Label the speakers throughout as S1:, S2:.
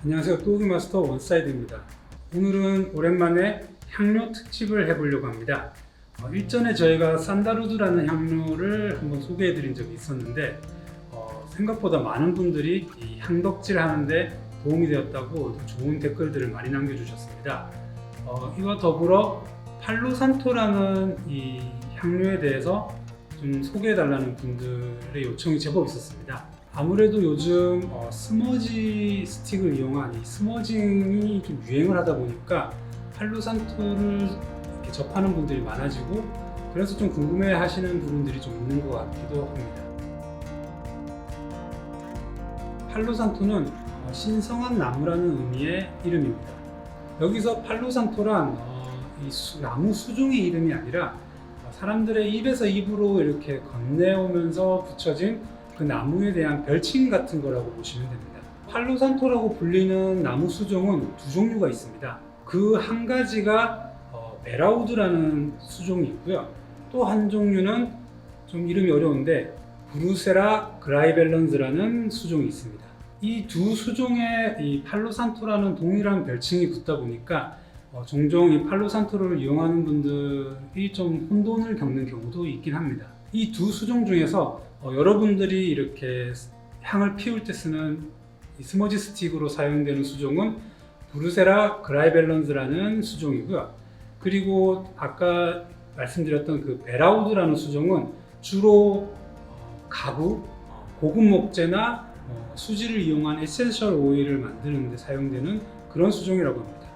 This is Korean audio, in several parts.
S1: 안녕하세요. 또우기마스터 원사이드입니다. 오늘은 오랜만에 향료 특집을 해보려고 합니다. 일전에 저희가 산다루드라는 향료를 한번 소개해드린 적이 있었는데 생각보다 많은 분들이 이 향덕질 하는데 도움이 되었다고 좋은 댓글들을 많이 남겨주셨습니다. 이와 더불어 팔로산토라는 이 향료에 대해서 좀 소개해달라는 분들의 요청이 제법 있었습니다. 아무래도 요즘 스머지 스틱을 이용한 이 스머징이 좀 유행을 하다 보니까 팔로산토를 이렇게 접하는 분들이 많아지고 그래서 좀 궁금해 하시는 부분들이 좀 있는 것 같기도 합니다. 팔로산토는 신성한 나무라는 의미의 이름입니다. 여기서 팔로산토란 이 나무 수종의 이름이 아니라 사람들의 입에서 입으로 이렇게 건네오면서 붙여진 그 나무에 대한 별칭 같은 거라고 보시면 됩니다. 팔로산토라고 불리는 나무 수종은 두 종류가 있습니다. 그 한 가지가 메라우드라는 수종이 있고요. 또 한 종류는 좀 이름이 어려운데 브루세라 그라이벨런스라는 수종이 있습니다. 이 두 수종에 이 팔로산토라는 동일한 별칭이 붙다 보니까 종종 이 팔로산토를 이용하는 분들이 좀 혼돈을 겪는 경우도 있긴 합니다. 이 두 수종 중에서 여러분들이 이렇게 향을 피울 때 쓰는 이 스머지 스틱으로 사용되는 수종은 브루세라 그라이벨런스라는 수종이고요. 그리고 아까 말씀드렸던 그 베라우드라는 수종은 주로 가구, 고급 목재나 수지를 이용한 에센셜 오일을 만드는 데 사용되는 그런 수종이라고 합니다.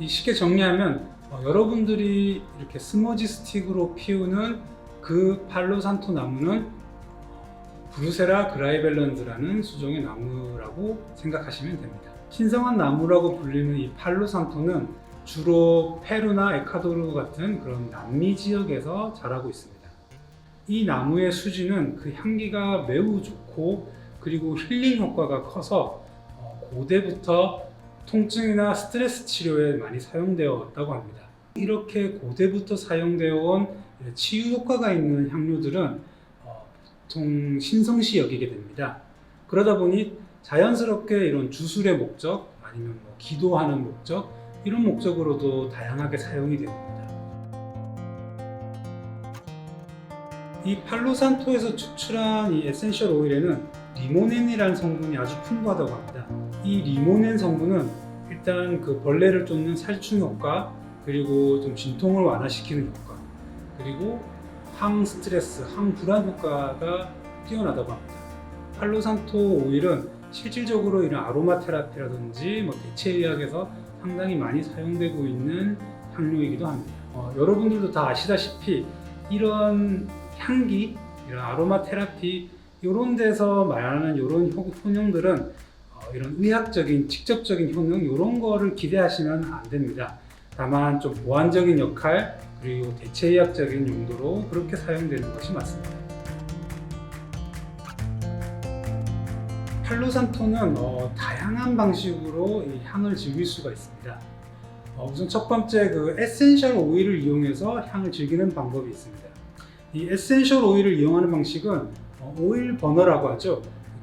S1: 쉽게 정리하면 여러분들이 이렇게 스머지 스틱으로 피우는 그 팔로산토 나무는 브루세라 그라이벨런스라는 수종의 나무라고 생각하시면 됩니다. 신성한 나무라고 불리는 이 팔로산토는 주로 페루나 에콰도르 같은 그런 남미 지역에서 자라고 있습니다. 이 나무의 수지는 그 향기가 매우 좋고 그리고 힐링 효과가 커서 고대부터 통증이나 스트레스 치료에 많이 사용되어 왔다고 합니다. 이렇게 고대부터 사용되어 온 치유 효과가 있는 향료들은 보통 신성시 여기게 됩니다. 그러다 보니 자연스럽게 이런 주술의 목적 아니면 기도하는 목적 이런 목적으로도 다양하게 사용이 됩니다. 이 팔로산토에서 추출한 이 에센셜 오일에는 리모넨이라는 성분이 아주 풍부하다고 합니다. 이 리모넨 성분은 일단 그 벌레를 쫓는 살충 효과, 그리고 좀 진통을 완화시키는 효과, 그리고 항스트레스, 항불안 효과가 뛰어나다고 합니다. 팔로산토 오일은 실질적으로 이런 아로마 테라피라든지 대체의학에서 상당히 많이 사용되고 있는 향료이기도 합니다. 여러분들도 다 아시다시피 이런 향기, 이런 아로마 테라피 이런 데서 말하는 이런 효능들은 이런 의학적인 직접적인 효능 이런 거를 기대하시면 안 됩니다. 다만 좀 보완적인 역할 그리고 대체의학적인 용도로 그렇게 사용되는 것이 맞습니다. 팔로산토는 다양한 방식으로 이 향을 즐길 수가 있습니다. 우선 첫 번째 그 에센셜 오일을 이용해서 향을 즐기는 방법이 있습니다. 이 에센셜 오일을 이용하는 방식은 오일 버너라고 하죠.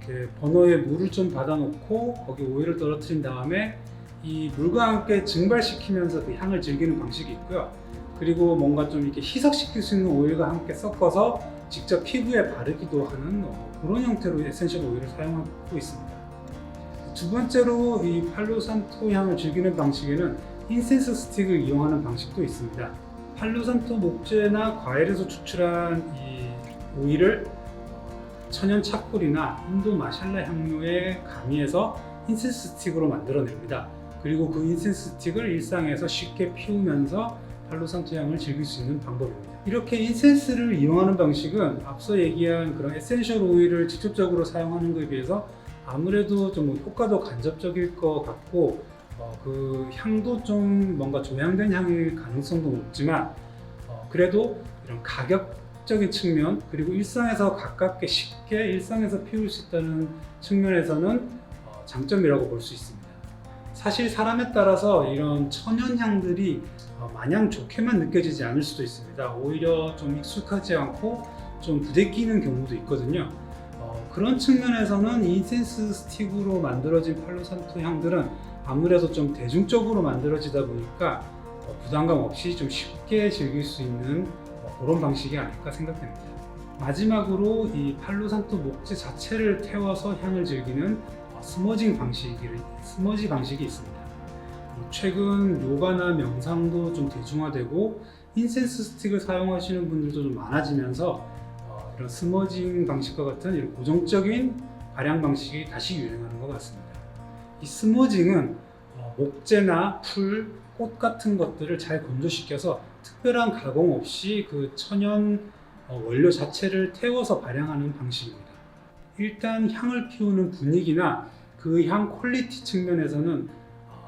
S1: 이렇게 버너에 물을 좀 받아놓고 거기 오일을 떨어뜨린 다음에 이 물과 함께 증발시키면서 그 향을 즐기는 방식이 있고요. 그리고 뭔가 좀 이렇게 희석시킬 수 있는 오일과 함께 섞어서 직접 피부에 바르기도 하는 그런 형태로 에센셜 오일을 사용하고 있습니다. 두 번째로 이 팔로산토 향을 즐기는 방식에는 인센스 스틱을 이용하는 방식도 있습니다. 팔로산토 목재나 과일에서 추출한 이 오일을 천연 차콜이나 인도 마샬라 향료에 가미해서 인센스 스틱으로 만들어냅니다. 그리고 그 인센스 스틱을 일상에서 쉽게 피우면서 팔로산토 향을 즐길 수 있는 방법입니다. 이렇게 인센스를 이용하는 방식은 앞서 얘기한 그런 에센셜 오일을 직접적으로 사용하는 것에 비해서 아무래도 좀 효과도 간접적일 것 같고 그 향도 좀 뭔가 조향된 향일 가능성도 높지만 그래도 이런 가격적인 측면 그리고 일상에서 가깝게 쉽게 일상에서 피울 수 있다는 측면에서는 장점이라고 볼 수 있습니다. 사실 사람에 따라서 이런 천연향들이 마냥 좋게만 느껴지지 않을 수도 있습니다. 오히려 좀 익숙하지 않고 좀 부대끼는 경우도 있거든요. 그런 측면에서는 인센스 스틱으로 만들어진 팔로산토 향들은 아무래도 좀 대중적으로 만들어지다 보니까 부담감 없이 좀 쉽게 즐길 수 있는 그런 방식이 아닐까 생각됩니다. 마지막으로 이 팔로산토 목재 자체를 태워서 향을 즐기는 스머지 방식이 있습니다. 최근 요가나 명상도 좀 대중화되고 인센스 스틱을 사용하시는 분들도 좀 많아지면서 이런 스머징 방식과 같은 이런 고정적인 발향 방식이 다시 유행하는 것 같습니다. 이 스머징은 목재나 풀, 꽃 같은 것들을 잘 건조시켜서 특별한 가공 없이 그 천연 원료 자체를 태워서 발향하는 방식입니다. 일단 향을 피우는 분위기나 그 향 퀄리티 측면에서는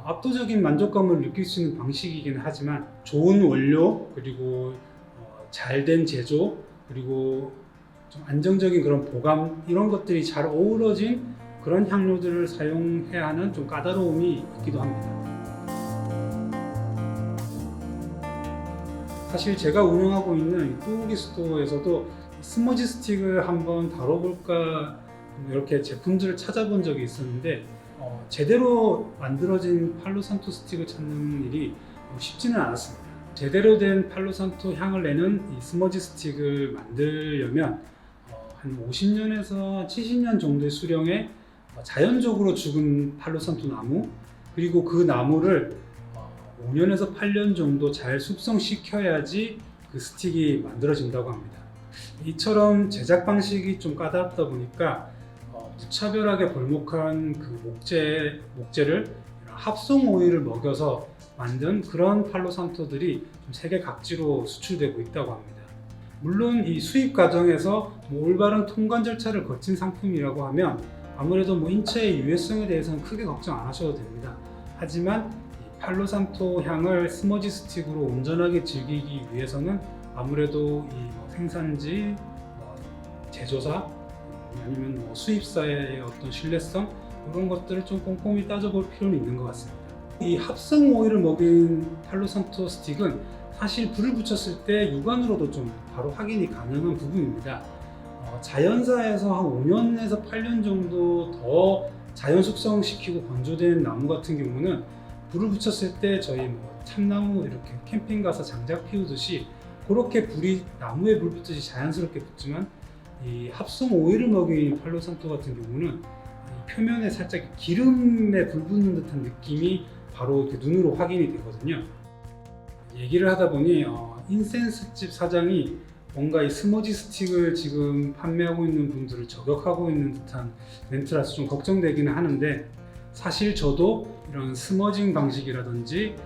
S1: 압도적인 만족감을 느낄 수 있는 방식이긴 하지만 좋은 원료, 그리고 잘된 제조, 그리고 좀 안정적인 그런 보관, 이런 것들이 잘 어우러진 그런 향료들을 사용해야 하는 좀 까다로움이 있기도 합니다. 사실 제가 운영하고 있는 또우기 스토어에서도 스머지 스틱을 한번 다뤄볼까 이렇게 제품들을 찾아본 적이 있었는데 제대로 만들어진 팔로산토 스틱을 찾는 일이 쉽지는 않았습니다. 제대로 된 팔로산토 향을 내는 이 스머지 스틱을 만들려면 한 50년에서 70년 정도의 수령의 자연적으로 죽은 팔로산토 나무, 그리고 그 나무를 5년에서 8년 정도 잘 숙성시켜야지 그 스틱이 만들어진다고 합니다. 이처럼 제작 방식이 좀 까다롭다 보니까 무차별하게 벌목한 그 목재를 합성 오일을 먹여서 만든 그런 팔로산토들이 좀 세계 각지로 수출되고 있다고 합니다. 물론 이 수입 과정에서 올바른 통관 절차를 거친 상품이라고 하면 아무래도 인체의 유해성에 대해서는 크게 걱정 안 하셔도 됩니다. 하지만 이 팔로산토 향을 스머지 스틱으로 온전하게 즐기기 위해서는 아무래도 이 생산지, 제조사, 아니면 수입사의 어떤 신뢰성, 이런 것들을 좀 꼼꼼히 따져볼 필요는 있는 것 같습니다. 이 합성 오일을 먹인 팔로산토 스틱은 사실 불을 붙였을 때 육안으로도 좀 바로 확인이 가능한 부분입니다. 자연사에서 한 5년에서 8년 정도 더 자연 숙성시키고 건조된 나무 같은 경우는 불을 붙였을 때 저희 참나무 이렇게 캠핑 가서 장작 피우듯이 그렇게 불이 나무에 불 붙듯이 자연스럽게 붙지만 이 합성 오일을 먹인 팔로산토 같은 경우는 표면에 살짝 기름에 불 붙는 듯한 느낌이 바로 이렇게 눈으로 확인이 되거든요. 얘기를 하다 보니 인센스집 사장이 뭔가 이 스머지 스틱을 지금 판매하고 있는 분들을 저격하고 있는 듯한 멘트라서 좀 걱정되기는 하는데, 사실 저도 이런 스머징 방식이라든지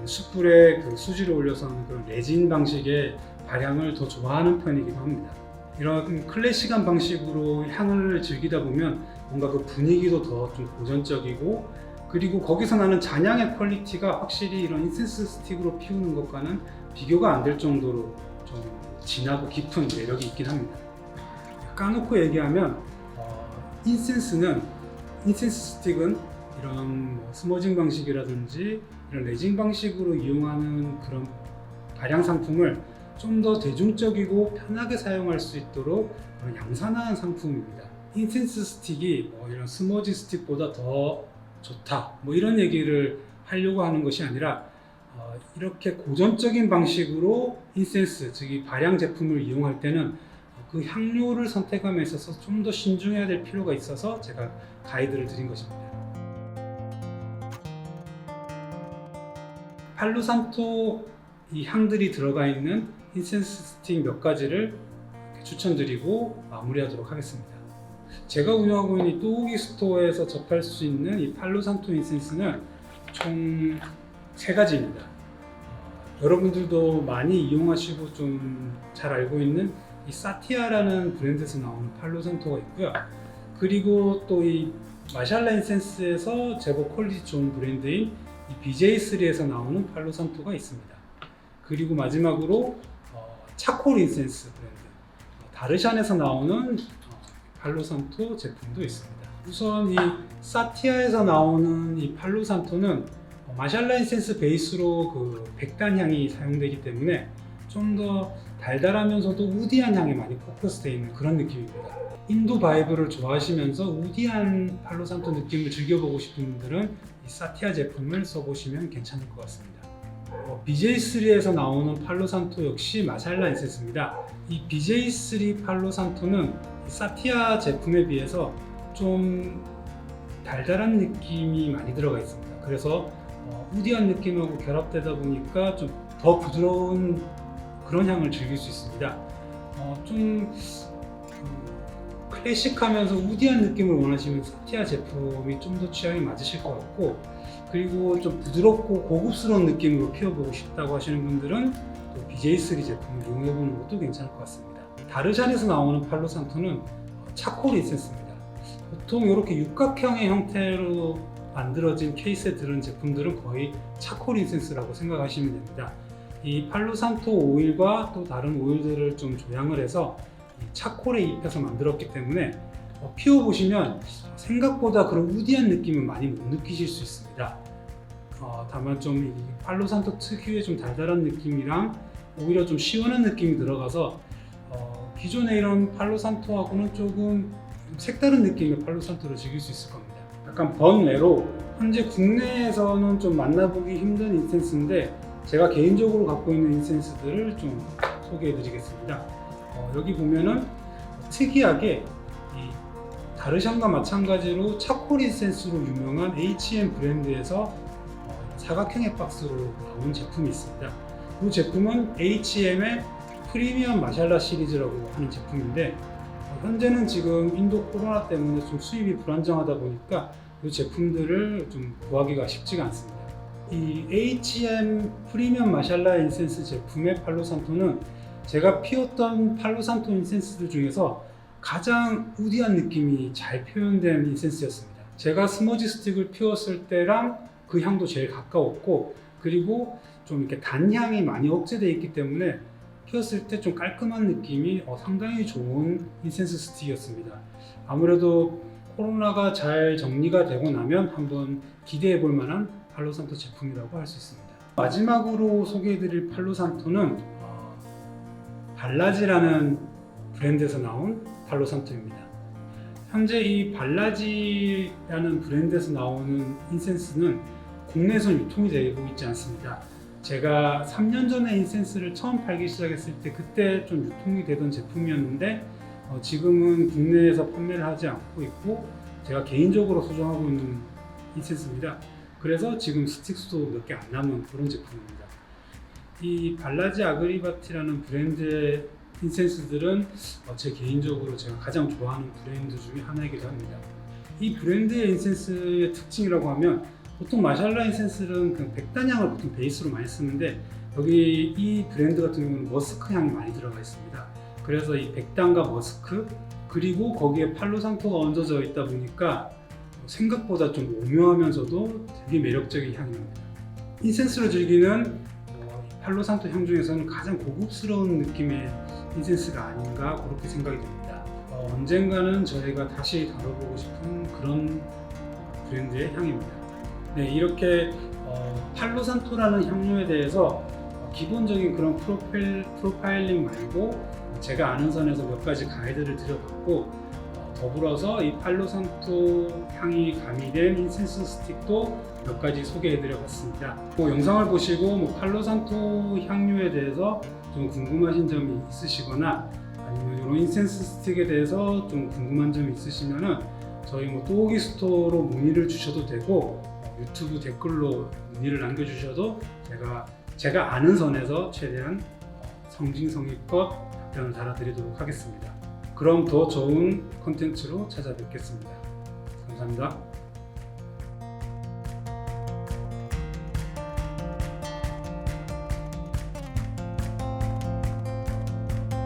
S1: 숯불에 그 수지를 올려서 하는 그런 레진 방식의 발향을 더 좋아하는 편이기도 합니다. 이런 클래식한 방식으로 향을 즐기다 보면 뭔가 그 분위기도 더 좀 고전적이고, 그리고 거기서 나는 잔향의 퀄리티가 확실히 이런 인센스 스틱으로 피우는 것과는 비교가 안 될 정도로 좀 진하고 깊은 매력이 있긴 합니다. 까놓고 얘기하면 인센스 스틱은 이런 스머징 방식이라든지 이런 레진 방식으로 이용하는 그런 발향 상품을 좀 더 대중적이고 편하게 사용할 수 있도록 양산한 상품입니다. 인센스 스틱이 이런 스머지 스틱보다 더 좋다 이런 얘기를 하려고 하는 것이 아니라 이렇게 고전적인 방식으로 인센스, 즉 이 발향 제품을 이용할 때는 그 향료를 선택함에 있어서 좀 더 신중해야 될 필요가 있어서 제가 가이드를 드린 것입니다. 팔로산토 이 향들이 들어가 있는 인센스 스틱 몇 가지를 추천드리고 마무리하도록 하겠습니다. 제가 운영하고 있는 또우기 스토어에서 접할 수 있는 이 팔로산토 인센스는 총 3가지입니다. 여러분들도 많이 이용하시고 좀 잘 알고 있는 이 사티아라는 브랜드에서 나오는 팔로산토가 있고요. 그리고 또 이 마샬라 인센스에서 제법 퀄리티 좋은 브랜드인 이 BJ3에서 나오는 팔로산토가 있습니다. 그리고 마지막으로 차콜 인센스 브랜드 다르샨에서 나오는 팔로산토 제품도 있습니다. 우선 이 사티아에서 나오는 이 팔로산토는 마샬라 인센스 베이스로 그 백단 향이 사용되기 때문에 좀 더 달달하면서도 우디한 향에 많이 포커스되어 있는 그런 느낌입니다. 인도 바이브를 좋아하시면서 우디한 팔로산토 느낌을 즐겨보고 싶은 분들은 이 사티아 제품을 써보시면 괜찮을 것 같습니다. BJ3에서 나오는 팔로산토 역시 마샬라 인센스입니다. 이 BJ3 팔로산토는 사티아 제품에 비해서 좀 달달한 느낌이 많이 들어가 있습니다. 그래서 우디한 느낌하고 결합되다 보니까 좀 더 부드러운 그런 향을 즐길 수 있습니다. 좀 클래식하면서 우디한 느낌을 원하시면 사티아 제품이 좀 더 취향이 맞으실 것 같고, 그리고 좀 부드럽고 고급스러운 느낌으로 피워보고 싶다고 하시는 분들은 또 BJ3 제품을 이용해보는 것도 괜찮을 것 같습니다. 다르샨에서 나오는 팔로산토는 차콜 인센스입니다. 보통 이렇게 육각형의 형태로 만들어진 케이스에 들은 제품들은 거의 차콜 인센스라고 생각하시면 됩니다. 이 팔로산토 오일과 또 다른 오일들을 좀 조향을 해서 차콜에 입혀서 만들었기 때문에 피워보시면 생각보다 그런 우디한 느낌을 많이 못 느끼실 수 있습니다. 다만 좀 이 팔로산토 특유의 좀 달달한 느낌이랑 오히려 좀 시원한 느낌이 들어가서 기존의 이런 팔로산토하고는 조금 색다른 느낌의 팔로산토를 즐길 수 있을 겁니다. 약간 번외로 현재 국내에서는 좀 만나보기 힘든 인센스인데 제가 개인적으로 갖고 있는 인센스들을 좀 소개해 드리겠습니다. 여기 보면은 특이하게 이 다르샨과 마찬가지로 차콜 인센스로 유명한 H&M 브랜드에서 사각형의 박스로 나온 제품이 있습니다. 이 제품은 H&M의 프리미엄 마샬라 시리즈라고 하는 제품인데 현재는 지금 인도 코로나 때문에 좀 수입이 불안정하다 보니까 이 제품들을 좀 구하기가 쉽지가 않습니다. 이 H&M 프리미엄 마샬라 인센스 제품의 팔로산토는 제가 피웠던 팔로산토 인센스들 중에서 가장 우디한 느낌이 잘 표현된 인센스였습니다. 제가 스머지 스틱을 피웠을 때랑 그 향도 제일 가까웠고, 그리고 좀 이렇게 단향이 많이 억제되어 있기 때문에 피웠을 때 좀 깔끔한 느낌이 상당히 좋은 인센스 스틱이었습니다. 아무래도 코로나가 잘 정리가 되고 나면 한번 기대해 볼 만한 팔로산토 제품이라고 할 수 있습니다. 마지막으로 소개해드릴 팔로산토는 발라지라는 브랜드에서 나온 팔로산토입니다. 현재 이 발라지라는 브랜드에서 나오는 인센스는 국내에서 유통이 되고 있지 않습니다. 제가 3년 전에 인센스를 처음 팔기 시작했을 때 그때 좀 유통이 되던 제품이었는데 지금은 국내에서 판매를 하지 않고 있고 제가 개인적으로 소장하고 있는 인센스입니다. 그래서 지금 스틱 수도 몇 개 안 남은 그런 제품입니다. 이 발라지 아그리바티라는 브랜드의 인센스들은 제 개인적으로 제가 가장 좋아하는 브랜드 중에 하나이기도 합니다. 이 브랜드의 인센스의 특징이라고 하면 보통 마샬라 인센스는 그 백단향을 보통 베이스로 많이 쓰는데 여기 이 브랜드 같은 경우는 머스크 향이 많이 들어가 있습니다. 그래서 이 백단과 머스크 그리고 거기에 팔로산토가 얹어져 있다 보니까 생각보다 좀 오묘하면서도 되게 매력적인 향입니다. 인센스를 즐기는 팔로산토 향 중에서는 가장 고급스러운 느낌의 인센스가 아닌가 그렇게 생각이 됩니다. 언젠가는 저희가 다시 다뤄보고 싶은 그런 브랜드의 향입니다. 네, 이렇게 팔로산토라는 향료에 대해서 기본적인 그런 프로파일링 말고 제가 아는 선에서 몇 가지 가이드를 드려봤고 더불어서 이 팔로산토 향이 가미된 인센스 스틱도 몇 가지 소개해드려봤습니다. 영상을 보시고 팔로산토 향료에 대해서 좀 궁금하신 점이 있으시거나 아니면 이런 인센스 스틱에 대해서 좀 궁금한 점이 있으시면은 저희 또오기 스토어로 문의를 주셔도 되고 유튜브 댓글로 문의를 남겨주셔도 제가 아는 선에서 최대한 성심성의껏 답변을 달아드리도록 하겠습니다. 그럼 더 좋은 콘텐츠로 찾아뵙겠습니다. 감사합니다.